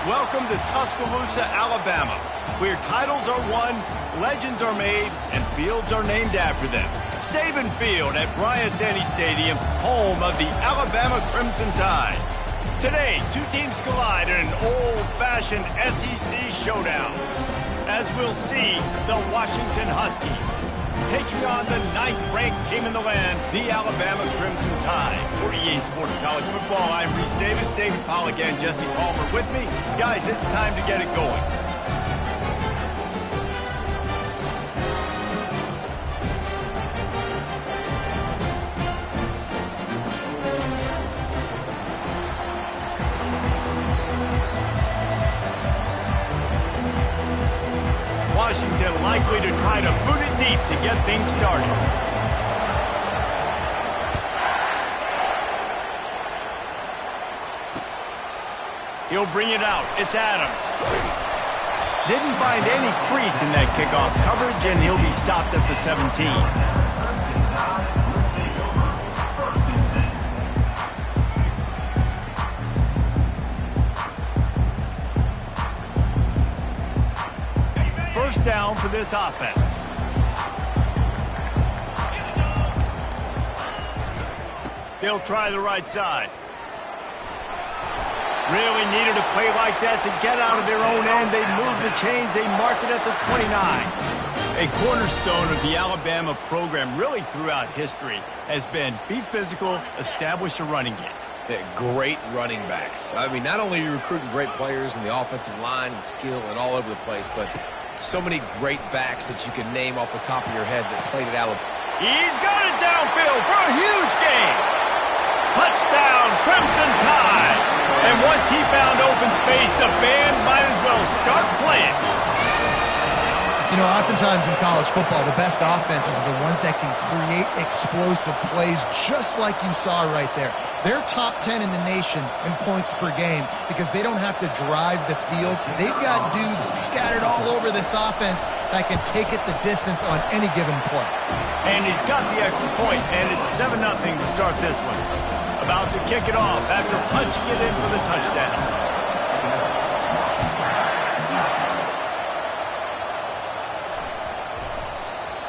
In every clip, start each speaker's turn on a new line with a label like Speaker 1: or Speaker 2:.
Speaker 1: Welcome to Tuscaloosa, Alabama, where titles are won, legends are made, and fields are named after them. Saban Field at Bryant-Denny Stadium, home of the Alabama Crimson Tide. Today, two teams collide in an old-fashioned SEC showdown. As we'll see, the Washington Huskies taking on the 9th-ranked team in the land, the Alabama Crimson Tide. For EA Sports College Football, I'm Reese Davis, David Pollack, and Jesse Palmer with me. Guys, it's time to get it going. Washington likely to try to boot it deep to get things started. He'll bring it out. It's Adams. Didn't find any crease in that kickoff coverage, and he'll be stopped at the 17. First down for this offense. They'll try the right side. Really needed a play like that to get out of their own end. They move the chains. They mark it at the 29. A cornerstone of the Alabama program really throughout history has been be physical, establish a running game.
Speaker 2: Great running backs. I mean, not only are you recruiting great players in the offensive line and skill and all over the place, but so many great backs that you can name off the top of your head that played at Alabama.
Speaker 1: He's got it downfield for a huge gain. Touchdown, Crimson Tide. And once he found open space, the band might as well start playing.
Speaker 3: You know, oftentimes in college football, the best offenses are the ones that can create explosive plays, just like you saw right there. They're top 10 in the nation in points per game because they don't have to drive the field. They've got dudes scattered all over this offense that can take it the distance on any given play.
Speaker 1: And he's got the extra point, and it's 7-0 to start this one. About to kick it off after punching it in for the touchdown.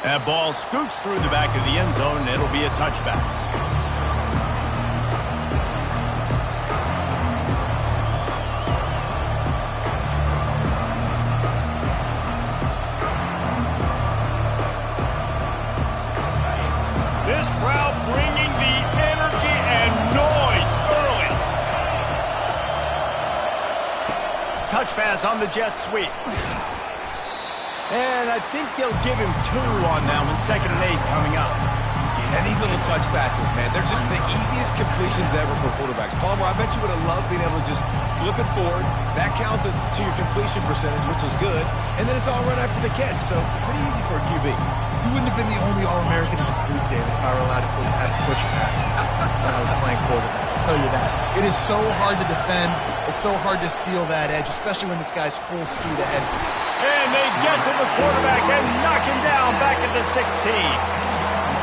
Speaker 1: That ball scoots through the back of the end zone, and it'll be a touchback. This crowd bringing the energy and noise early. Touch pass on the jet sweep. And I think they'll give him 2 on that one. 2nd and 8 coming up.
Speaker 2: And these little touch passes, man, they're just the easiest completions ever for quarterbacks. Palmer, I bet you would have loved being able to just flip it forward. That counts as to your completion percentage, which is good. And then it's all run after the catch, so pretty easy for a QB.
Speaker 3: You wouldn't have been the only All-American in this booth, David, if I were allowed to have push passes when I was playing quarterback. I'll tell you that. It is so hard to defend. It's so hard to seal that edge, especially when this guy's full speed ahead.
Speaker 1: And they get to the quarterback and knock him down back at the 16.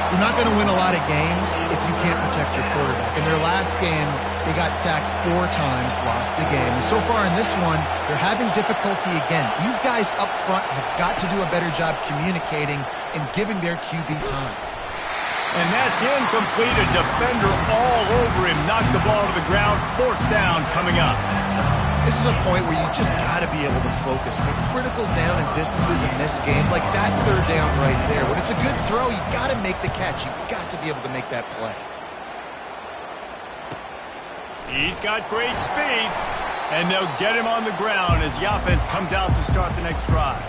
Speaker 3: You're not going to win a lot of games if you can't protect your quarterback. In their last game, they got sacked 4 times, lost the game. And so far in this one, they're having difficulty again. These guys up front have got to do a better job communicating and giving their QB time.
Speaker 1: And that's incomplete. A defender all over him. Knocked the ball to the ground. 4th down coming up.
Speaker 3: This is a point where you just got to be able to focus. The critical down and distances in this game, like that 3rd down right there. When it's a good throw, you got to make the catch. You've got to be able to make that play.
Speaker 1: He's got great speed. And they'll get him on the ground as the offense comes out to start the next drive.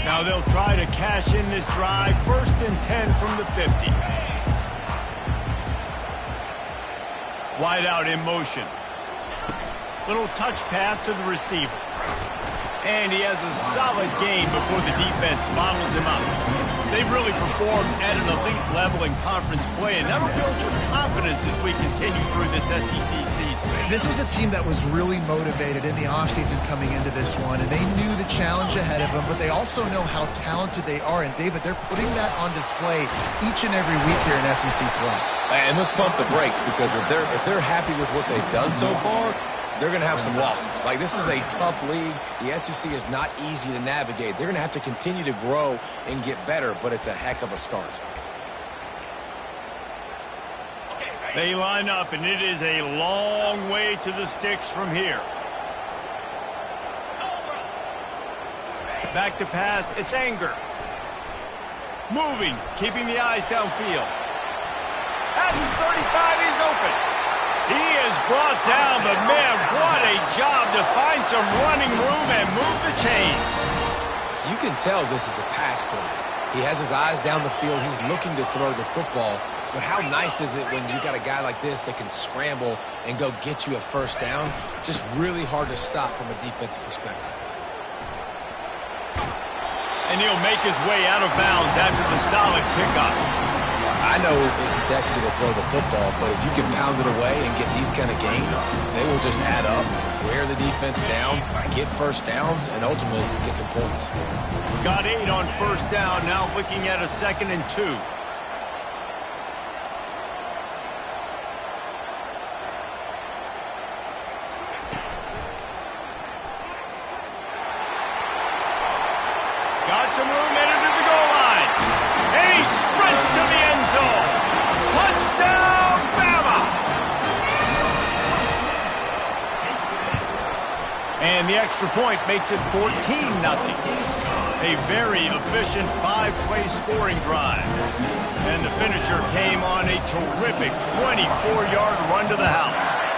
Speaker 1: Now they'll try to cash in this drive. 1st and 10 from the 50. Wide out in motion. Little touch pass to the receiver. And he has a solid gain before the defense bottles him up. They've really performed at an elite level in conference play, and that'll build your confidence as we continue through this SEC season.
Speaker 3: This was a team that was really motivated in the offseason coming into this one, and they knew the challenge ahead of them, but they also know how talented they are. And, David, they're putting that on display each and every week here in SEC play.
Speaker 2: And let's pump the brakes, because if they're happy with what they've done so far, they're going to have some losses. Like, this is a tough league. The SEC is not easy to navigate. They're going to have to continue to grow and get better, but it's a heck of a start.
Speaker 1: They line up, and it is a long way to the sticks from here. Back to pass, it's Anger. Moving, keeping the eyes downfield. At the 35, he's open. He is brought down, but man, what a job to find some running room and move the chains.
Speaker 2: You can tell this is a pass play. He has his eyes down the field. He's looking to throw the football. But how nice is it when you got a guy like this that can scramble and go get you a first down? Just really hard to stop from a defensive perspective.
Speaker 1: And he'll make his way out of bounds after the solid pickup.
Speaker 2: I know it's sexy to throw the football, but if you can pound it away and get these kind of gains, they will just add up, wear the defense down, get first downs, and ultimately get some points.
Speaker 1: Got 8 on first down, now looking at a 2nd and 2. Got some room headed to the goal line. And he sprints to the end zone. Touchdown, Bama! And the extra point makes it 14-0. A very efficient 5-play scoring drive. And the finisher came on a terrific 24-yard run to the house.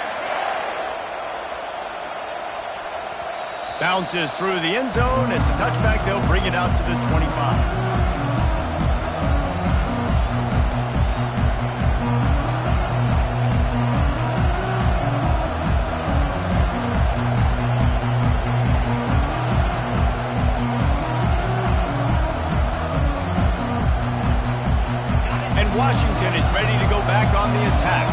Speaker 1: Bounces through the end zone. It's a touchback. They'll bring it out to the 25. Washington is ready to go back on the attack.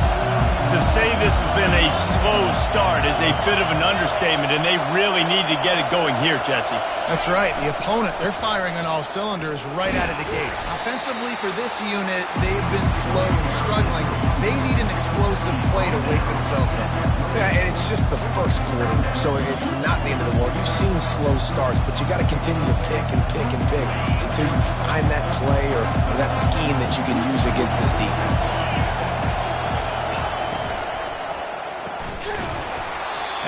Speaker 1: To say this has been a slow start is a bit of an understatement, and they really need to get it going here, Jesse.
Speaker 3: That's right. The opponent, they're firing on all cylinders right out of the gate. Offensively, for this unit, they've been slow and struggling. They need an explosive play to wake themselves up.
Speaker 2: Yeah, and it's just the first quarter, so it's not the end of the world. You've seen slow starts, but you got to continue to pick and pick and pick until you find that play or that scheme that you can use against this defense.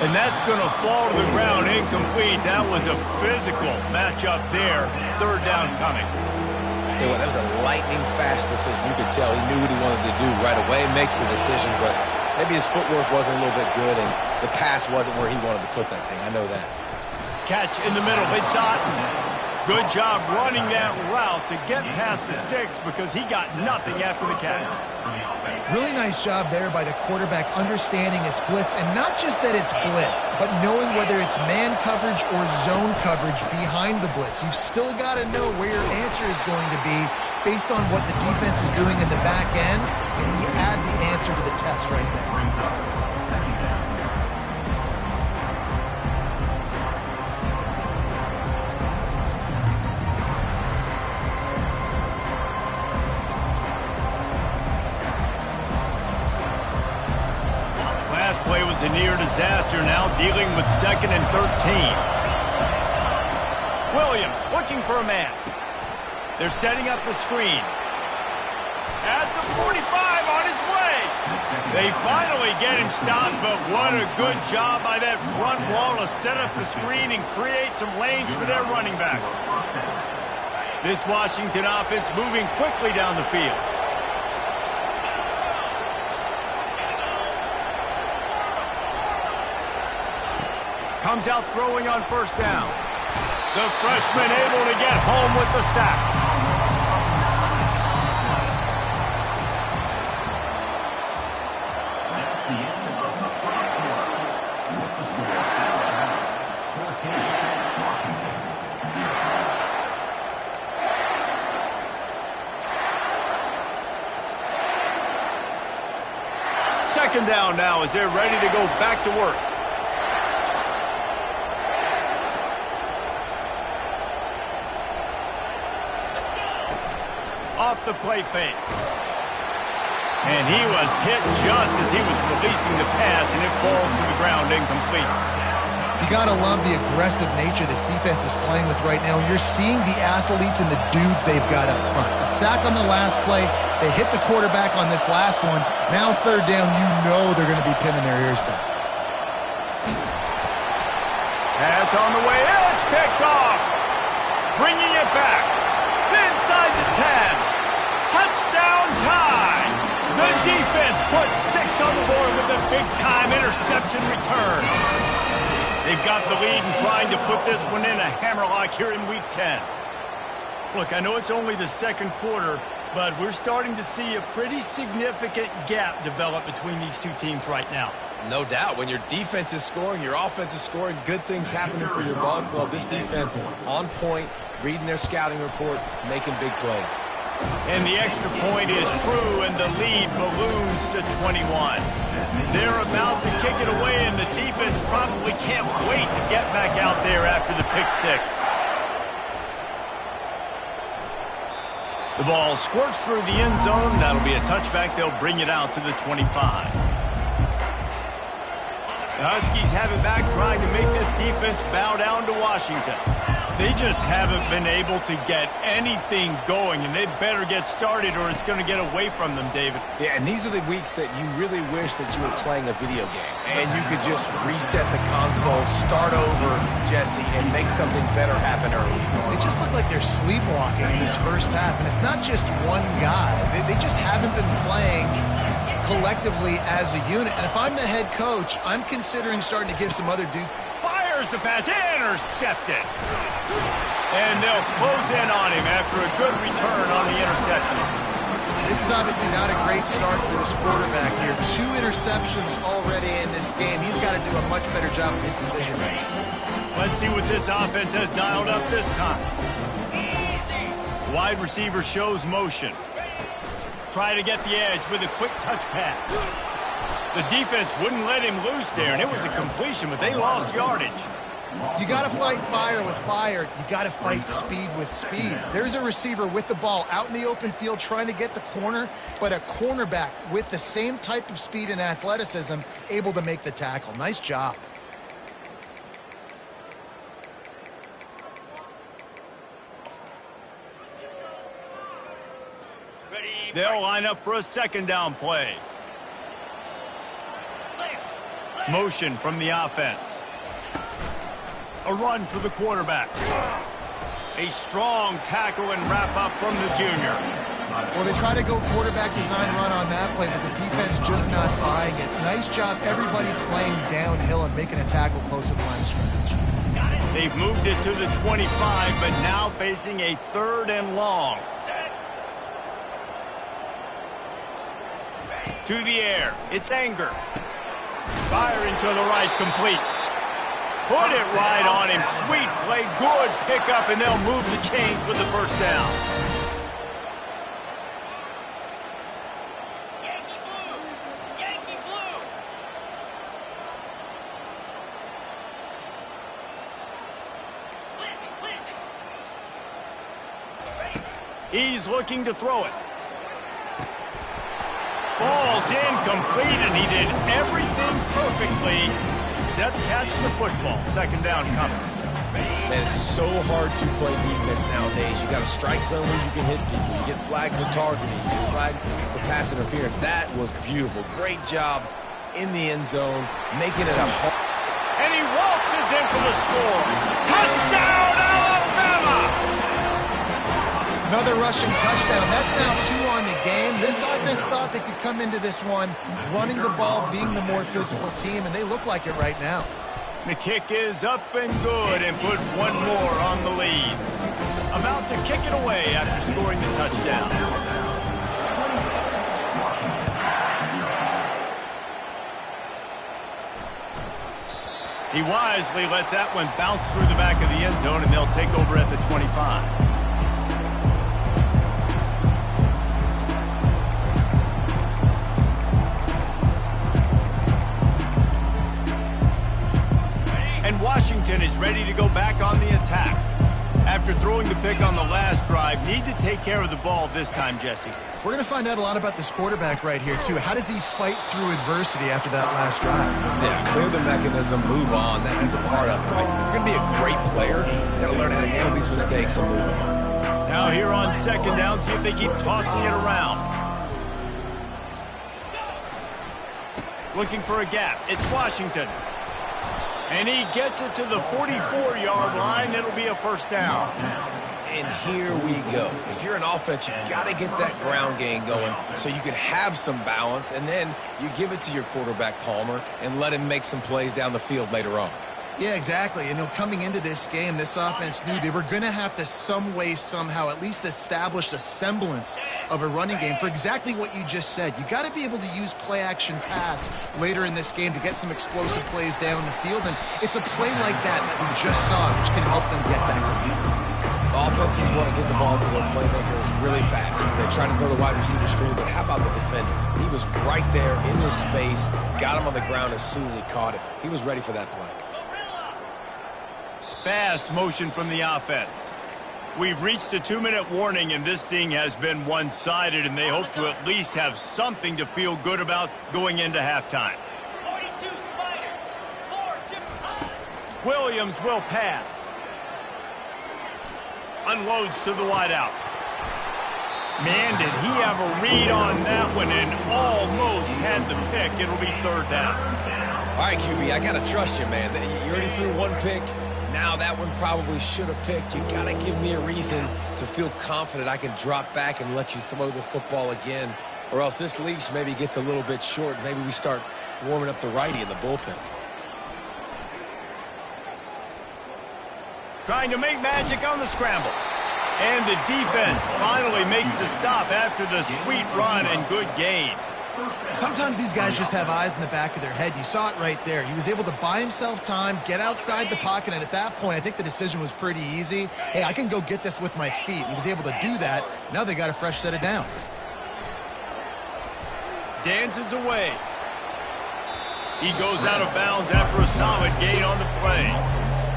Speaker 1: And that's going to fall to the ground incomplete. That was a physical matchup there. 3rd down coming.
Speaker 2: Tell you what, that was a lightning-fast decision. You could tell he knew what he wanted to do right away. Makes the decision, but maybe his footwork wasn't a little bit good, and the pass wasn't where he wanted to put that thing. I know that.
Speaker 1: Catch in the middle. It's Otten. Good job running that route to get past the sticks because he got nothing after the catch.
Speaker 3: Really nice job there by the quarterback understanding it's blitz, and not just that it's blitz, but knowing whether it's man coverage or zone coverage behind the blitz. You've still got to know where your answer is going to be based on what the defense is doing in the back end, and you add the answer to the test right there.
Speaker 1: Play was a near disaster, now dealing with 2nd and 13. Williams looking for a man. They're setting up the screen. At the 45 on his way. They finally get him stopped, but what a good job by that front wall to set up the screen and create some lanes for their running back. This Washington offense moving quickly down the field. Comes out throwing on first down. The freshman able to get home with the sack. Second down now as they're ready to go back to work. Off the play fake. And he was hit just as he was releasing the pass, and it falls to the ground incomplete.
Speaker 3: You got to love the aggressive nature this defense is playing with right now. You're seeing the athletes and the dudes they've got up front. A sack on the last play. They hit the quarterback on this last one. Now third down, you know they're going to be pinning their ears back.
Speaker 1: Pass on the way. It's picked off. Bringing it back. Inside the 10. Touchdown tie. The defense puts 6 on the board with a big-time interception return. They've got the lead and trying to put this one in a hammerlock here in Week 10. Look, I know it's only the second quarter, but we're starting to see a pretty significant gap develop between these two teams right now.
Speaker 2: No doubt. When your defense is scoring, your offense is scoring, good things happening for your ball club. This defense on point, reading their scouting report, making big plays.
Speaker 1: And the extra point is true, and the lead balloons to 21. They're about to kick it away, and the defense probably can't wait to get back out there after the pick six. The ball squirts through the end zone. That'll be a touchback. They'll bring it out to the 25. The Huskies have it back, trying to make this defense bow down to Washington. They just haven't been able to get anything going, and they better get started or it's going to get away from them, David.
Speaker 2: Yeah, and these are the weeks that you really wish that you were playing a video game, and you could just reset the console, start over, Jesse, and make something better happen early.
Speaker 3: They just look like they're sleepwalking in this first half, and it's not just one guy. They just haven't been playing collectively as a unit. And if I'm the head coach, I'm considering starting to give some other dudes.
Speaker 1: Fires the pass, intercepted. And they'll close in on him after a good return on the interception.
Speaker 3: This is obviously not a great start for this quarterback here. 2 interceptions already in this game. He's got to do a much better job with his decision making.
Speaker 1: Let's see what this offense has dialed up this time. Wide receiver shows motion. Try to get the edge with a quick touch pass. The defense wouldn't let him loose there, and it was a completion, but they lost yardage.
Speaker 3: You got to fight fire with fire. You got to fight speed with speed. There's a receiver with the ball out in the open field trying to get the corner, but a cornerback with the same type of speed and athleticism able to make the tackle. Nice job.
Speaker 1: They'll line up for a second down play. Motion from the offense. A run for the quarterback. A strong tackle and wrap up from the junior.
Speaker 3: Well, they try to go quarterback design run on that play, but the defense just not buying it. Nice job, everybody playing downhill and making a tackle close to the line of scrimmage.
Speaker 1: They've moved it to the 25, but now facing a 3rd and long. To the air. It's Anger. Firing to the right, complete. Put it right on him. Sweet play. Good pickup, and they'll move the chains with the first down.
Speaker 4: Yankee blue. Yankee blue.
Speaker 1: He's looking to throw it. Falls incomplete, and he did everything perfectly except catch the football. Second down coming.
Speaker 2: Man, it's so hard to play defense nowadays. You got a strike zone where you can hit people. You get flagged for targeting. You get flagged for pass interference. That was beautiful. Great job in the end zone, making it a hard.
Speaker 1: And he waltzes in for the score. Touchdown, Alabama!
Speaker 3: Another rushing touchdown. That's now 2 on the game. This offense thought they could come into this one running the ball, being the more physical team, and they look like it right now.
Speaker 1: The kick is up and good and put one more on the lead. About to kick it away after scoring the touchdown. He wisely lets that one bounce through the back of the end zone, and they'll take over at the 25. ready to go back on the attack. After throwing the pick on the last drive, need to take care of the ball this time, Jesse.
Speaker 3: We're going to find out a lot about this quarterback right here, too. How does he fight through adversity after that last drive?
Speaker 2: Yeah, clear the mechanism, move on. That's a part of it, right? If you're going to be a great player, you got to learn how to handle these mistakes and move on.
Speaker 1: Now here on second down, see if they keep tossing it around. Looking for a gap. It's Washington. And he gets it to the 44-yard line. It'll be a first down.
Speaker 2: And here we go. If you're an offense, you got to get that ground game going so you can have some balance, and then you give it to your quarterback, Palmer, and let him make some plays down the field later on.
Speaker 3: Yeah, exactly. And coming into this game, this offense knew they were going to have to some way, somehow, at least establish a semblance of a running game for exactly what you just said. You got to be able to use play-action pass later in this game to get some explosive plays down the field. And it's a play like that we just saw, which can help them get that going.
Speaker 2: Offenses want to get the ball to their playmakers really fast. They try to throw the wide receiver screen, but how about the defender? He was right there in his space, got him on the ground as soon as he caught it. He was ready for that play.
Speaker 1: Fast motion from the offense. We've reached the 2-minute warning, and this thing has been one-sided, and they hope to at least have something to feel good about going into halftime.
Speaker 4: 42 Spider. 4-2.
Speaker 1: Williams will pass. Unloads to the wideout. Man, did he have a read on that one and almost had the pick. It'll be third down.
Speaker 2: All right, QB, I got to trust you, man. You already threw one pick. Now that one probably should have picked. You got to give me a reason to feel confident I can drop back and let you throw the football again, or else this leash maybe gets a little bit short. Maybe we start warming up the righty in the bullpen.
Speaker 1: Trying to make magic on the scramble. And the defense finally makes the stop after the sweet run and good gain.
Speaker 3: Sometimes these guys just have eyes in the back of their head. You saw it right there. He was able to buy himself time, get outside the pocket, and at that point, I think the decision was pretty easy. Hey, I can go get this with my feet. He was able to do that. Now they got a fresh set of downs.
Speaker 1: Dances away. He goes out of bounds after a solid gain on the play.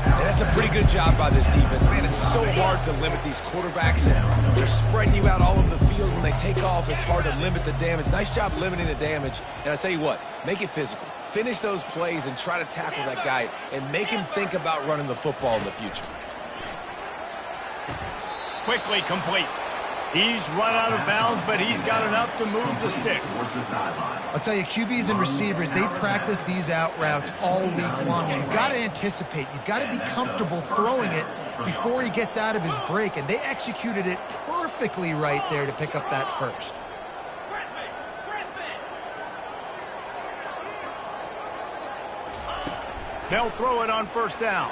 Speaker 2: And that's a pretty good job by this defense. Man, it's so hard to limit these quarterbacks, and they're spreading you out all over the field. When they take off, it's hard to limit the damage. Nice job limiting the damage. And I tell you what, make it physical. Finish those plays and try to tackle that guy and make him think about running the football in the future.
Speaker 1: Quickly complete. He's run out of bounds, but he's got enough to move the sticks.
Speaker 3: I'll tell you, QBs and receivers, they practice these out routes all week long. And you've got to anticipate. You've got to be comfortable throwing it before he gets out of his break. And they executed it perfectly right there to pick up that first.
Speaker 1: They'll throw it on first down.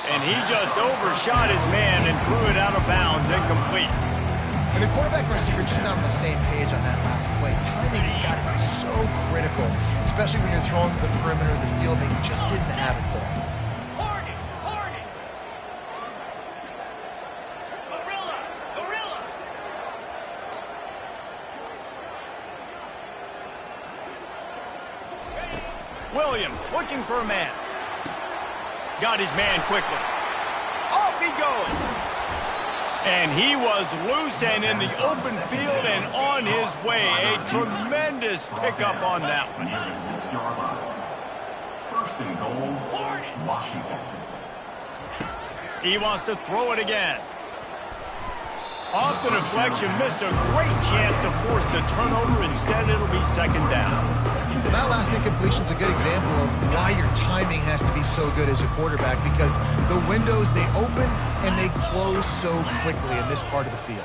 Speaker 1: And he just overshot his man and threw it out of bounds, incomplete.
Speaker 3: And the quarterback and receiver just not on the same page on that last play. Timing has got to be so critical, especially when you're throwing to the perimeter of the field. They just didn't have it there.
Speaker 1: Williams looking for a man. Got his man quickly. Off he goes. And he was loose and in the open field and on his way. A tremendous pickup on that one.
Speaker 5: First and goal, Washington.
Speaker 1: He wants to throw it again. Off the deflection, missed a great chance to force the turnover. Instead, it'll be second down.
Speaker 3: Well, that last incompletion is a good example of why your timing has to be so good as a quarterback, because the windows, they open and they close so quickly in this part of the field.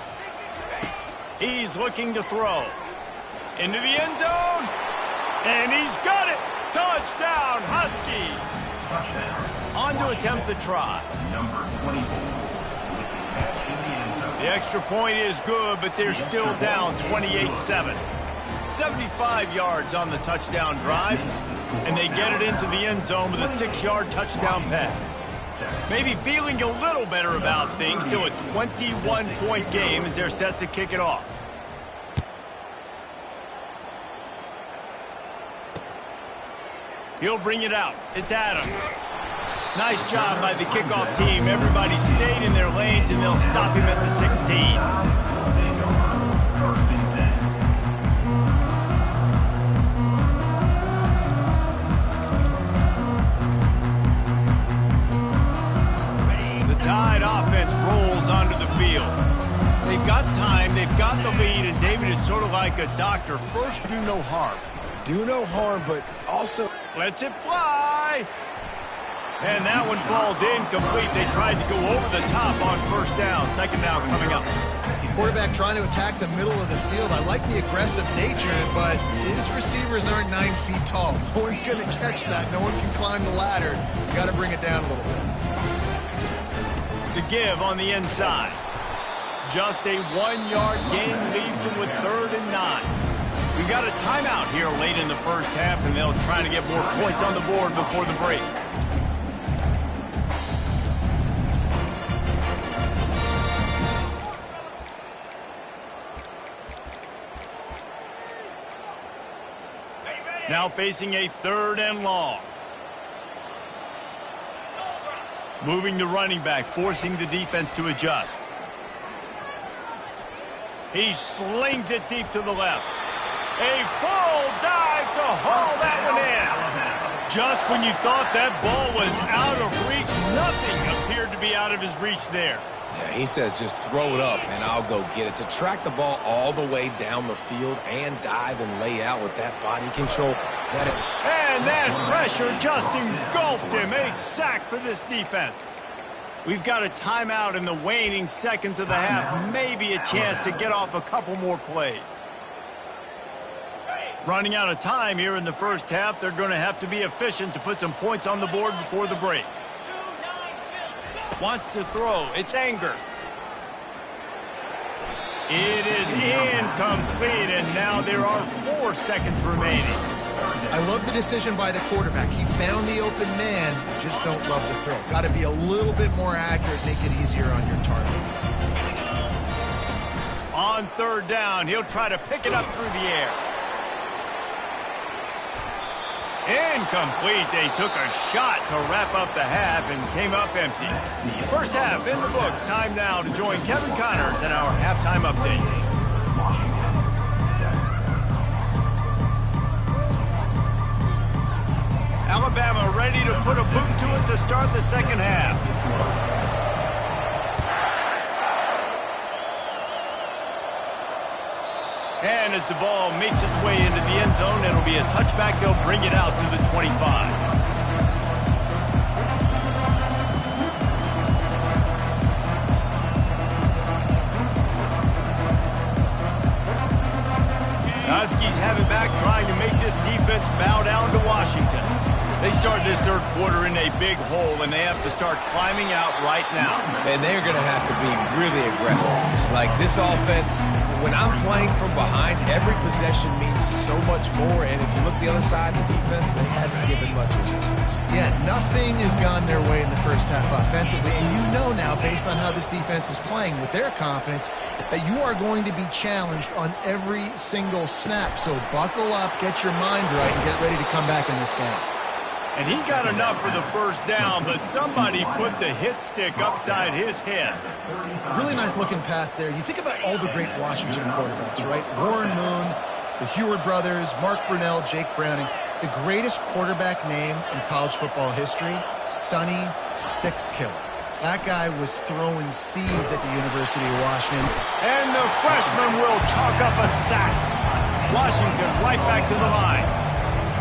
Speaker 1: He's looking to throw. Into the end zone. And he's got it. Touchdown, Huskies.
Speaker 5: Touchdown.
Speaker 1: On to attempt the try.
Speaker 5: Number 24.
Speaker 1: The extra point is good, but they're still down 28-7. 75 yards on the touchdown drive, and they get it into the end zone with a 6-yard touchdown pass. Maybe feeling a little better about things, still a 21-point game as they're set to kick it off. He'll bring it out. It's Adams. Nice job by the kickoff team. Everybody stayed in their lanes, and they'll stop him at the 16.
Speaker 5: First and 10.
Speaker 1: The Tide offense rolls onto the field. They've got time, they've got the lead, and David is sort of like a doctor. First, do no harm.
Speaker 2: Do no harm, but also...
Speaker 1: Lets it fly. And that one falls incomplete. They tried to go over the top on first down. Second down coming up.
Speaker 3: Quarterback trying to attack the middle of the field. I like the aggressive nature, but his receivers aren't 9 feet tall. No one's going to catch that. No one can climb the ladder. You got to bring it down a little bit.
Speaker 1: The give on the inside. Just a 1-yard gain leaves them with 3rd and 9. We've got a timeout here late in the first half, and they'll try to get more points on the board before the break. Now facing a 3rd and long. Moving the running back, forcing the defense to adjust. He slings it deep to the left. A full dive to haul that one in. Just when you thought that ball was out of reach, nothing appeared to be out of his reach there.
Speaker 2: Yeah, he says just throw it up and I'll go get it. To track the ball all the way down the field and dive and lay out with that body control.
Speaker 1: And that pressure just engulfed him. A sack for this defense. We've got a timeout in the waning seconds of the half. Maybe a chance to get off a couple more plays. Running out of time here in the first half. They're going to have to be efficient to put some points on the board before the break. Wants to throw. It's Anger. It is incomplete, and now there are 4 seconds remaining.
Speaker 3: I love the decision by the quarterback. He found the open man, just don't love the throw. Got to be a little bit more accurate, make it easier on your target.
Speaker 1: On 3rd down, he'll try to pick it up through the air. Incomplete. They took a shot to wrap up the half and came up empty. First half in the books. Time now to join Kevin Connors in our halftime update. Alabama ready to put a boot to it to start the second half. And as the ball makes its way into the end zone, it'll be a touchback. They'll bring it out to the 25. Huskies have it back, trying to make this defense bow down to Washington. They start this third quarter in a big hole, and they have to start climbing out right now.
Speaker 2: And they're going to have to be really aggressive. It's like this offense, when I'm playing from behind, every possession means so much more. And if you look the other side of the defense, they haven't given much resistance.
Speaker 3: Yeah, nothing has gone their way in the first half offensively. And you know now, based on how this defense is playing with their confidence, that you are going to be challenged on every single snap. So buckle up, get your mind right, and get ready to come back in this game.
Speaker 1: And he got enough for the first down, but somebody put the hit stick upside his head.
Speaker 3: Really nice looking pass there. You think about all the great Washington quarterbacks, right? Warren Moon, the Heward brothers, Mark Brunell, Jake Browning. The greatest quarterback name in college football history, Sonny Sixkill. That guy was throwing seeds at the University of Washington.
Speaker 1: And the freshman will chalk up a sack. Washington right back to the line.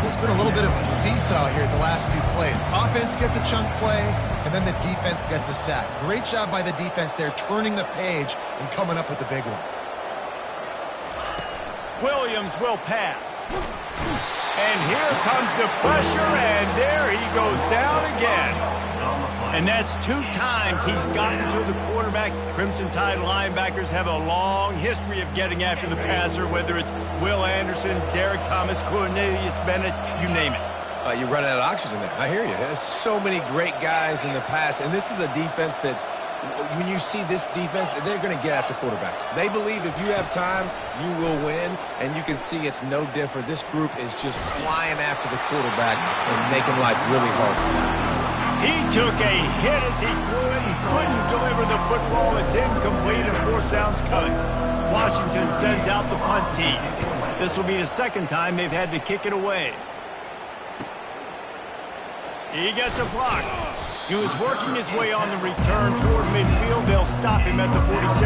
Speaker 3: There's been a little bit of a seesaw here the last 2 plays. Offense gets a chunk play, and then the defense gets a sack. Great job by the defense there, turning the page and coming up with the big one.
Speaker 1: Williams will pass. And here comes the pressure, and there he goes down again. And that's 2 times he's gotten to the quarterback. Crimson Tide linebackers have a long history of getting after the passer, whether it's Will Anderson, Derek Thomas, Cornelius Bennett, you name it.
Speaker 2: You run out of oxygen there. I hear you. There's so many great guys in the past, and this is a defense that when you see this defense, they're going to get after quarterbacks. They believe if you have time, you will win, and you can see it's no different. This group is just flying after the quarterback and making life really hard.
Speaker 1: He took a hit as he threw it and couldn't deliver the football. It's incomplete and fourth down's coming. Washington sends out the punt team. This will be the second time they've had to kick it away. He gets a block. He was working his way on the return toward midfield. They'll stop him at the 46.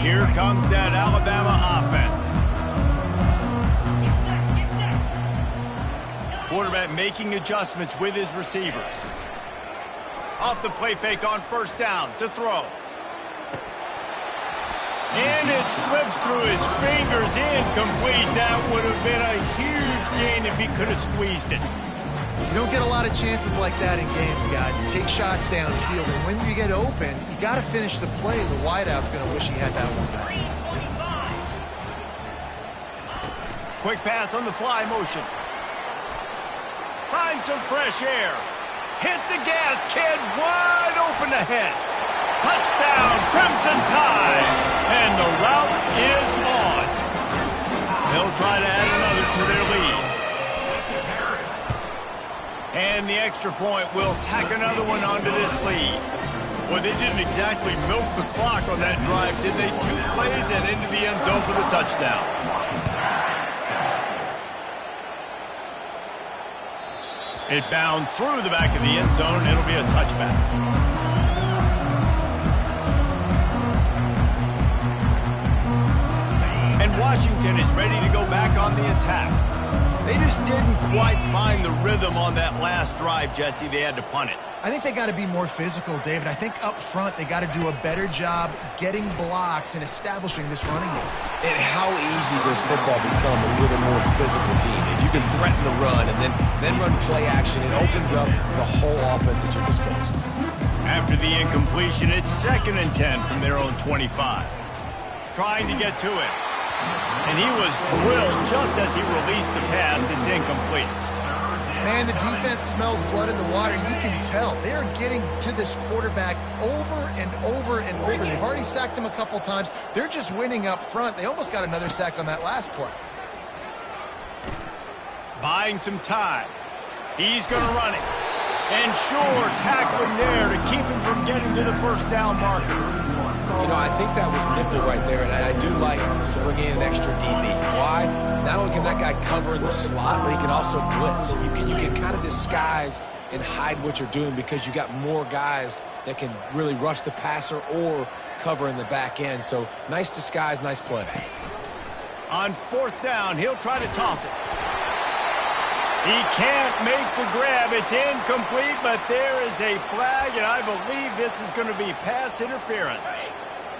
Speaker 1: Here comes that Alabama offense. Quarterback making adjustments with his receivers. Off the play fake on first down to throw. And it slips through his fingers, incomplete. That would have been a huge gain if he could have squeezed it.
Speaker 3: You don't get a lot of chances like that in games, guys. Take shots downfield, and when you get open, you got to finish the play. The wideout's going to wish he had that one back.
Speaker 1: Quick pass on the fly motion. Find some fresh air. Hit the gas, kid. Wide open ahead. Touchdown, Crimson Tide. And the route is on. They'll try to add another to their lead. And the extra point will tack another one onto this lead. Well, they didn't exactly milk the clock on that drive, did they? 2 plays and into the end zone for the touchdown. It bounds through the back of the end zone, and it'll be a touchback. And Washington is ready to go back on the attack. They just didn't quite find the rhythm on that last drive, Jesse. They had to punt it.
Speaker 3: I think they got to be more physical, David. I think up front they got to do a better job getting blocks and establishing this running game.
Speaker 2: And how easy does football become if you're the more physical team? If you can threaten the run and then run play action, it opens up the whole offense at your disposal.
Speaker 1: After the incompletion, it's 2nd and 10 from their own 25. Trying to get to it. And he was drilled just as he released the pass. It's incomplete.
Speaker 3: Man, the defense smells blood in the water. You can tell. They're getting to this quarterback over and over and over. They've already sacked him a couple times. They're just winning up front. They almost got another sack on that last play.
Speaker 1: Buying some time. He's going to run it. And sure, tackling there to keep him from getting to the first down marker.
Speaker 2: You know, I think that was nickel right there, and I do like bringing in an extra DB. Why? Not only can that guy cover in the slot, but he can also blitz. You can kind of disguise and hide what you're doing because you got more guys that can really rush the passer or cover in the back end. So nice disguise, nice play.
Speaker 1: On 4th down, he'll try to toss it. He can't make the grab. It's incomplete, but there is a flag, and I believe this is going to be pass interference.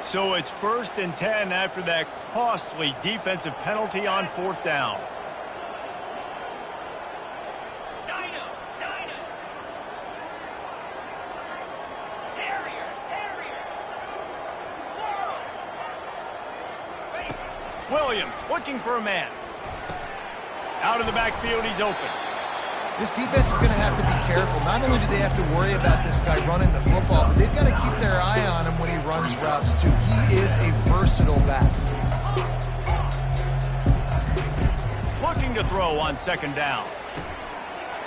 Speaker 1: So it's 1st and 10 after that costly defensive penalty on 4th down. Williams looking for a man. Out of the backfield, he's open.
Speaker 3: This defense is going to have to be careful. Not only do they have to worry about this guy running the football, but they've got to keep their eye on him when he runs routes, too. He is a versatile back.
Speaker 1: Looking to throw on 2nd down.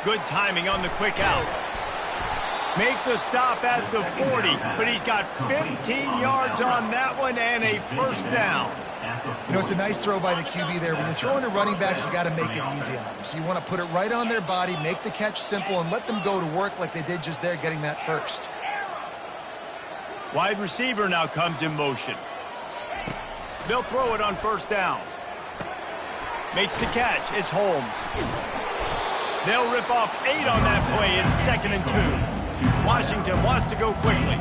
Speaker 1: Good timing on the quick out. Make the stop at the 40, but he's got 15 yards on that one and a 1st down.
Speaker 3: You know, it's a nice throw by the QB there. When you're throwing to running backs, you got to make it easy on them. So you want to put it right on their body, make the catch simple, and let them go to work like they did just there, getting that first.
Speaker 1: Wide receiver now comes in motion. They'll throw it on 1st down. Makes the catch. It's Holmes. They'll rip off 8 on that play. It's 2nd and 2. Washington wants to go quickly.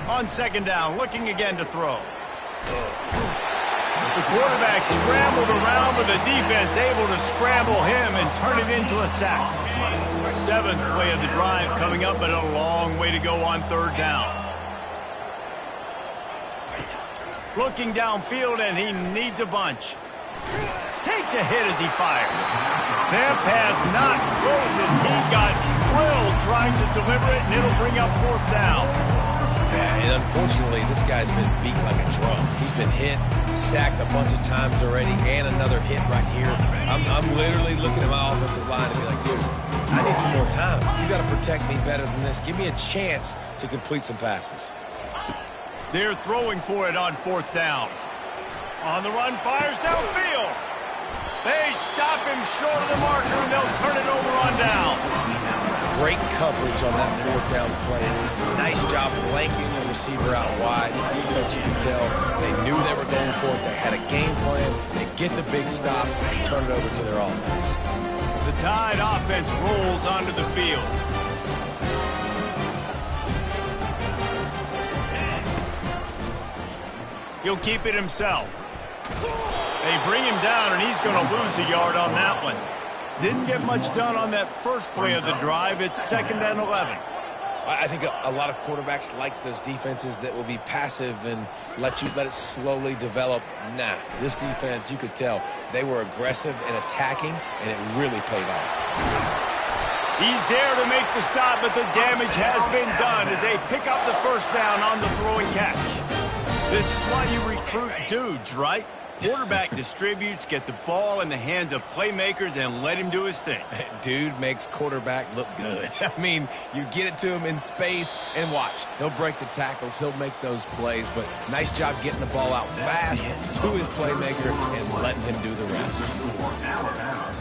Speaker 1: On 2nd down, looking again to throw. The quarterback scrambled around, but the defense able to scramble him and turn it into a sack. 7th play of the drive coming up, but a long way to go on 3rd down. Looking downfield, and he needs a bunch. Takes a hit as he fires. That pass not close as he got drilled trying to deliver it, and it'll bring up 4th down.
Speaker 2: Yeah, and unfortunately, this guy's been beat like a drum. He's been hit, sacked a bunch of times already, and another hit right here. I'm literally looking at my offensive line and be like, dude, I need some more time. You got to protect me better than this. Give me a chance to complete some passes.
Speaker 1: They're throwing for it on 4th down. On the run, fires downfield. They stop him short of the marker, and they'll turn it over on down.
Speaker 2: Great coverage on that 4th down play. Nice job blanking the receiver out wide. Defense, you can tell, they knew they were going for it. They had a game plan. They get the big stop and turn it over to their offense.
Speaker 1: The Tide offense rolls onto the field. He'll keep it himself. They bring him down, and he's going to lose a yard on that one. Didn't get much done on that first play of the drive. It's 2nd and 11.
Speaker 2: I think a lot of quarterbacks like those defenses that will be passive and let it slowly develop. Nah, this defense, you could tell, they were aggressive and attacking, and it really paid off.
Speaker 1: He's there to make the stop, but the damage has been done as they pick up the 1st down on the throwing catch. This is why you recruit dudes, right? Quarterback distributes, get the ball in the hands of playmakers, and let him do his thing.
Speaker 2: Dude makes quarterback look good. I mean, you get it to him in space, and watch. He'll break the tackles. He'll make those plays, but nice job getting the ball out fast to his playmaker and letting him do the rest.
Speaker 5: Alabama,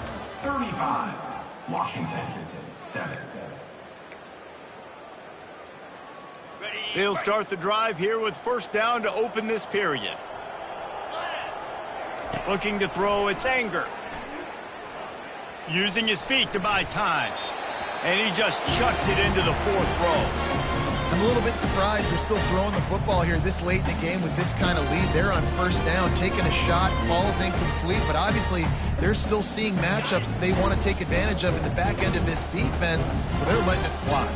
Speaker 5: 35. Washington, 7.
Speaker 1: They'll start the drive here with 1st down to open this period. Looking to throw, it's Anger. Using his feet to buy time. And he just chucks it into the 4th row.
Speaker 3: I'm a little bit surprised they're still throwing the football here this late in the game with this kind of lead. They're on 1st down, taking a shot, falls incomplete, but obviously they're still seeing matchups that they want to take advantage of in the back end of this defense, so they're letting it fly.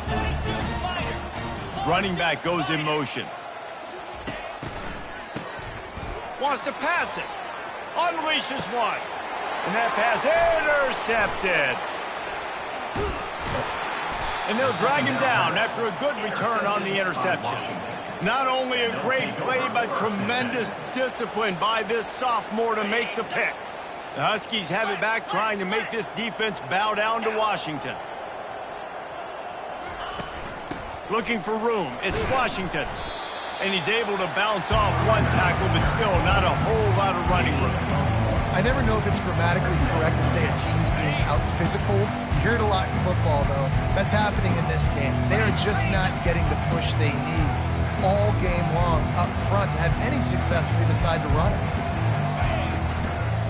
Speaker 1: Running back goes in motion. Wants to pass it. Unleashes one. And that pass intercepted. And they'll drag him down after a good return on the interception. Not only a great play, but tremendous discipline by this sophomore to make the pick. The Huskies have it back, trying to make this defense bow down to Washington. Looking for room. It's Washington. And he's able to bounce off one tackle, but still not a whole lot of running room.
Speaker 3: I never know if it's grammatically correct to say a team's being out-physicaled. You hear it a lot in football, though. That's happening in this game. They are just not getting the push they need all game long up front to have any success when they decide to run it.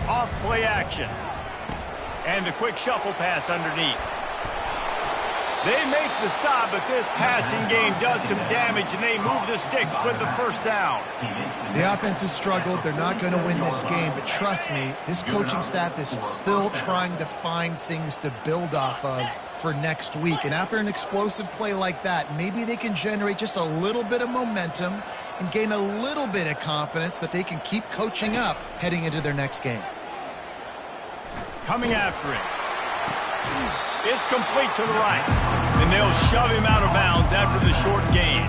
Speaker 1: Off play action. And the quick shuffle pass underneath. They make the stop, but this passing game does some damage, and they move the sticks with the 1st down.
Speaker 3: The offense has struggled. They're not going to win this game, but trust me, this coaching staff is still trying to find things to build off of for next week. And after an explosive play like that, maybe they can generate just a little bit of momentum and gain a little bit of confidence that they can keep coaching up heading into their next game.
Speaker 1: Coming after it. It's complete to the right. And they'll shove him out of bounds after the short gain.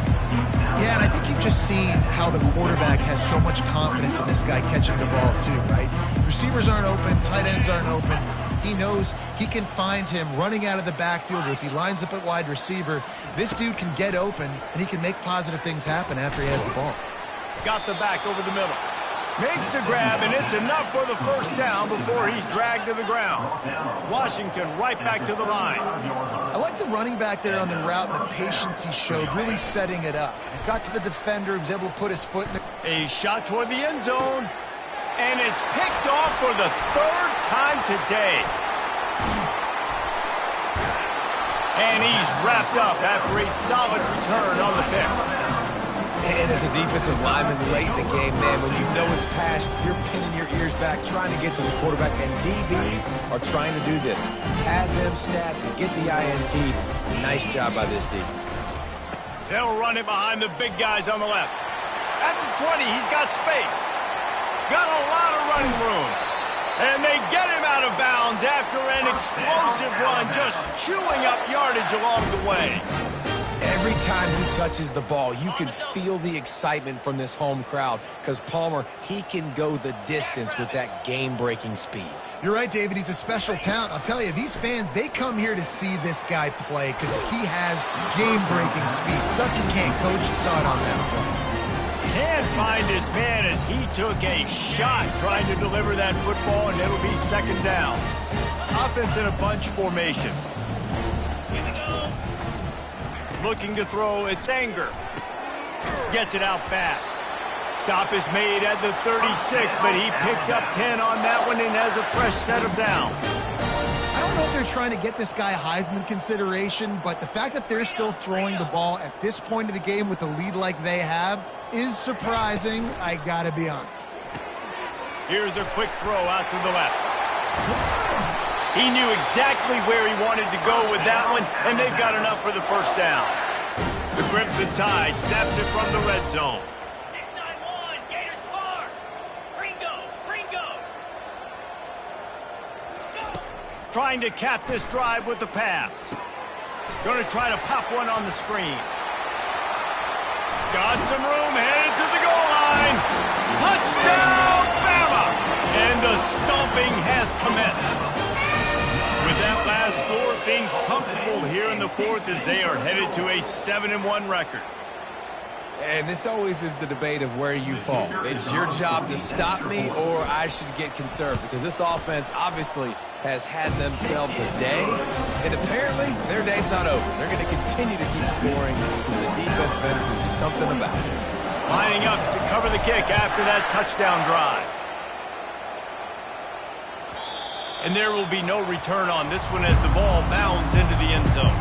Speaker 3: Yeah, and I think you've just seen how the quarterback has so much confidence in this guy catching the ball too, right? Receivers aren't open, tight ends aren't open. He knows he can find him running out of the backfield, or if he lines up at wide receiver, this dude can get open, and he can make positive things happen after he has the ball.
Speaker 1: Got the back over the middle. Makes the grab, and it's enough for the 1st down before he's dragged to the ground. Washington right back to the line.
Speaker 3: I like the running back there on the route and the patience he showed, really setting it up. He got to the defender, he was able to put his foot in the...
Speaker 1: A shot toward the end zone, and it's picked off for the 3rd time today. And he's wrapped up after a solid return on the pick.
Speaker 2: And as a defensive lineman late in the game, man, when you know it's pass, you're pinning your ears back, trying to get to the quarterback, and DBs are trying to do this. Pad them stats and get the INT. Nice job by this D.
Speaker 1: They'll run it behind the big guys on the left. At the 20, he's got space. Got a lot of running room. And they get him out of bounds after an explosive run, just chewing up yardage along the way.
Speaker 2: Every time he touches the ball, you can feel the excitement from this home crowd because Palmer, he can go the distance with that game-breaking speed.
Speaker 3: You're right, David. He's a special talent. I'll tell you, these fans, they come here to see this guy play because he has game-breaking speed. Stuff you can't coach. You saw it on that play.
Speaker 1: Can't find his man as he took a shot trying to deliver that football, and it'll be second down. Offense in a bunch formation. Looking to throw, it's Anger. Gets it out fast. Stop is made at the 36, but he picked up 10 on that one and has a fresh set of downs.
Speaker 3: I don't know if they're trying to get this guy Heisman consideration, but the fact that they're still throwing the ball at this point of the game with a lead like they have is surprising, I gotta be honest.
Speaker 1: Here's a quick throw out to the left. He knew exactly where he wanted to go with that one, and they've got enough for the first down. The Crimson Tide snaps it from the red zone.
Speaker 4: 691, Gators far. Ringo.
Speaker 1: Trying to cap this drive with the pass. Going to try to pop one on the screen. Got some room, headed to the goal line. Touchdown, Bama! And the stomping has commenced. With that last score, things comfortable here in the fourth as they are headed to a 7-1 record.
Speaker 2: And this always is the debate of where you fall. It's your job to stop me or I should get conserved because this offense obviously has had themselves a day, and apparently their day's not over. They're going to continue to keep scoring, and the defense better do something about it.
Speaker 1: Lining up to cover the kick after that touchdown drive. And there will be no return on this one as the ball bounds into the end zone.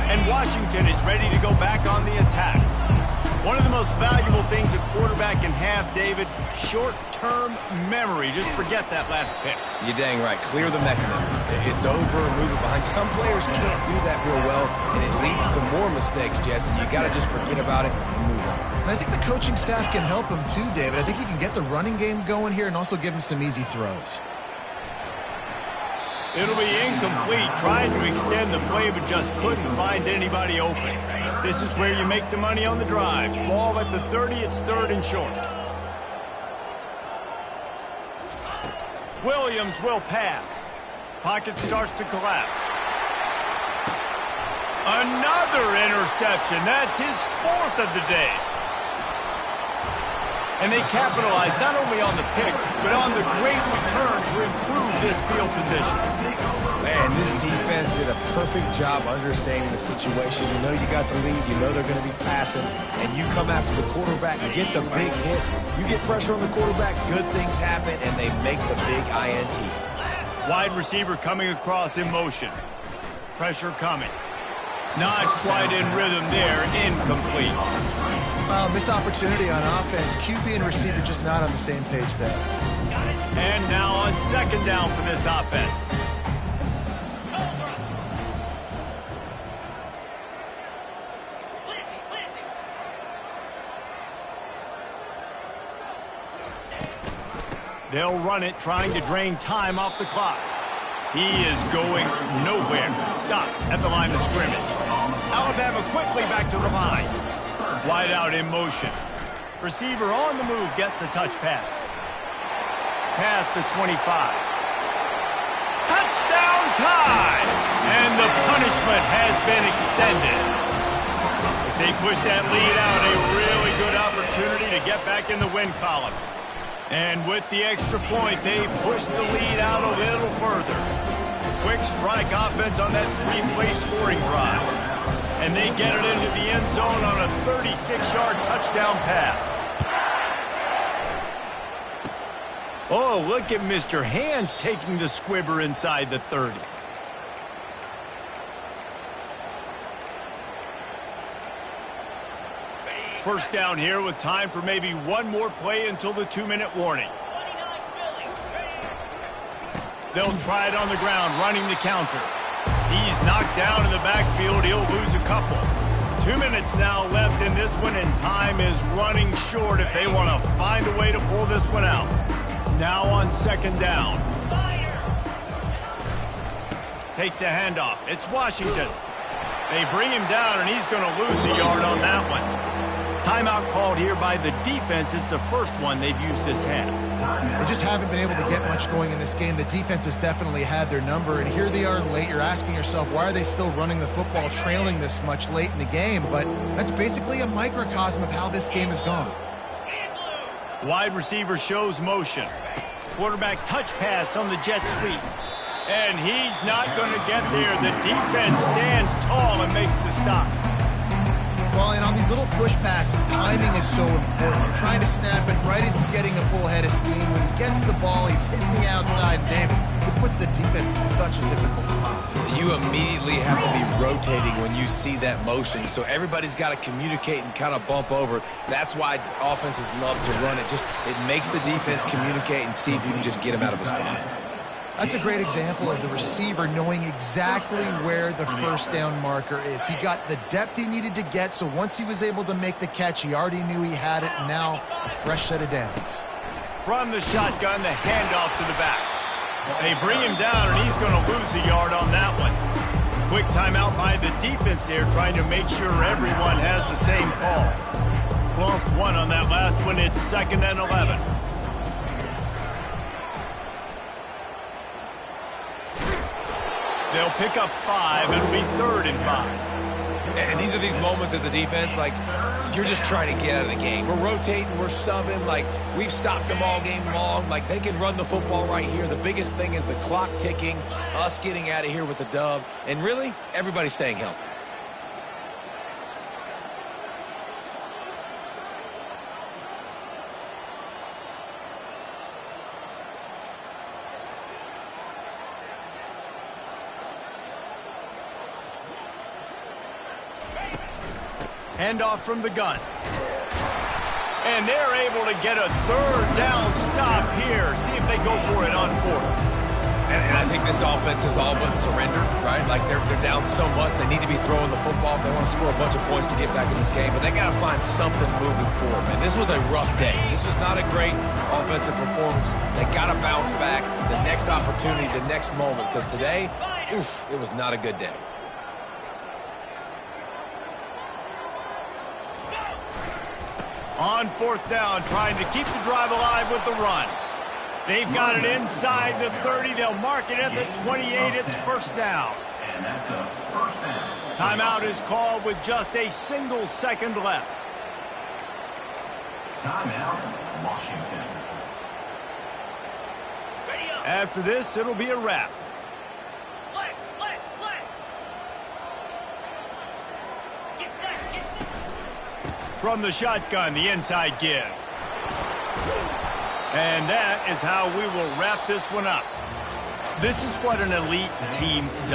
Speaker 1: And Washington is ready to go back on the attack. One of the most valuable things a quarterback can have, David, short-term memory. Just forget that last pick.
Speaker 2: You're dang right. Clear the mechanism. It's over, move it behind. Some players can't do that real well, and it leads to more mistakes, Jesse. You got to just forget about it and move on.
Speaker 3: And I think the coaching staff can help him too, David. I think he can get the running game going here and also give him some easy throws.
Speaker 1: It'll be incomplete, trying to extend the play, but just couldn't find anybody open. This is where you make the money on the drives. Ball at the 30, it's third and short. Williams will pass. Pocket starts to collapse. Another interception. That's his fourth of the day. And they capitalized not only on the pick, but on the great return to improve this field position.
Speaker 2: Man, this defense did a perfect job understanding the situation. You know you got the lead, you know they're going to be passing, and you come after the quarterback and get the big hit. You get pressure on the quarterback, good things happen, and they make the big INT.
Speaker 1: Wide receiver coming across in motion. Pressure coming. Not quite in rhythm there, incomplete.
Speaker 3: Missed opportunity on offense. QB and receiver just not on the same page there.
Speaker 1: And now on second down for this offense. They'll run it, trying to drain time off the clock. He is going nowhere. Stop at the line of scrimmage. Alabama quickly back to the line. Wide out in motion. Receiver on the move gets the touch pass. Past the 25. Touchdown time! And the punishment has been extended. As they push that lead out, a really good opportunity to get back in the win column. And with the extra point, they push the lead out a little further. Quick strike offense on that three-play scoring drive. And they get it into the end zone on a 36-yard touchdown pass. Oh, look at Mr. Hands taking the squibber inside the 30. First down here with time for maybe one more play until the 2-minute warning. They'll try it on the ground, running the counter. He's knocked down in the backfield. He'll lose a couple. 2 2 minutes now left in this one, and time is running short if they want to find a way to pull this one out. Now on second down. Takes the handoff. It's Washington. They bring him down, and he's going to lose a yard on that one. Timeout called here by the defense. It's the first one they've used this half.
Speaker 3: They just haven't been able to get much going in this game. The defense has definitely had their number, and here they are late. You're asking yourself, why are they still running the football, trailing this much late in the game? But that's basically a microcosm of how this game has gone.
Speaker 1: Wide receiver shows motion. Quarterback touch pass on the jet sweep. And he's not going to get there. The defense stands tall and makes the stop.
Speaker 3: Well, and on these little push passes, timing is so important. You're trying to snap it right as he's getting a full head of steam. When he gets the ball, he's hitting the outside. David, it puts the defense in such a difficult spot.
Speaker 2: You immediately have to be rotating when you see that motion, so everybody's got to communicate and kind of bump over. That's why offenses love to run it. It makes the defense communicate and see if you can just get him out of a spot.
Speaker 3: That's a great example of the receiver knowing exactly where the first down marker is. He got the depth he needed to get, so once he was able to make the catch, he already knew he had it, and now a fresh set of downs.
Speaker 1: From the shotgun, the handoff to the back. They bring him down, and he's going to lose a yard on that one. Quick timeout by the defense there, trying to make sure everyone has the same call. Lost one on that last one. It's 2nd and 11. They'll pick up 5. It'll be 3rd and 5.
Speaker 2: And these are these moments as a defense, like, you're just trying to get out of the game. We're rotating, we're subbing, like, we've stopped them all game long. Like, they can run the football right here. The biggest thing is the clock ticking, us getting out of here with the dub, and really, everybody staying healthy.
Speaker 1: Handoff from the gun. And they're able to get a 3rd down stop here. See if they go for it on 4th.
Speaker 2: And I think this offense is all but surrendered, right? Like, they're down so much. They need to be throwing the football if they want to score a bunch of points to get back in this game. But they got to find something moving forward, man. This was a rough day. This was not a great offensive performance. They got to bounce back the next opportunity, the next moment. Because today, oof, it was not a good day.
Speaker 1: On 4th down, trying to keep the drive alive with the run. They've got it inside the 30. They'll mark it at the 28. It's 1st down.
Speaker 5: And that's a 1st down.
Speaker 1: Timeout is called with just a single second left.
Speaker 5: Timeout, Washington.
Speaker 1: After this, it'll be a wrap.
Speaker 4: Flex. Get set.
Speaker 1: From the shotgun, the inside give. And that is how we will wrap this one up. This is what an elite team does.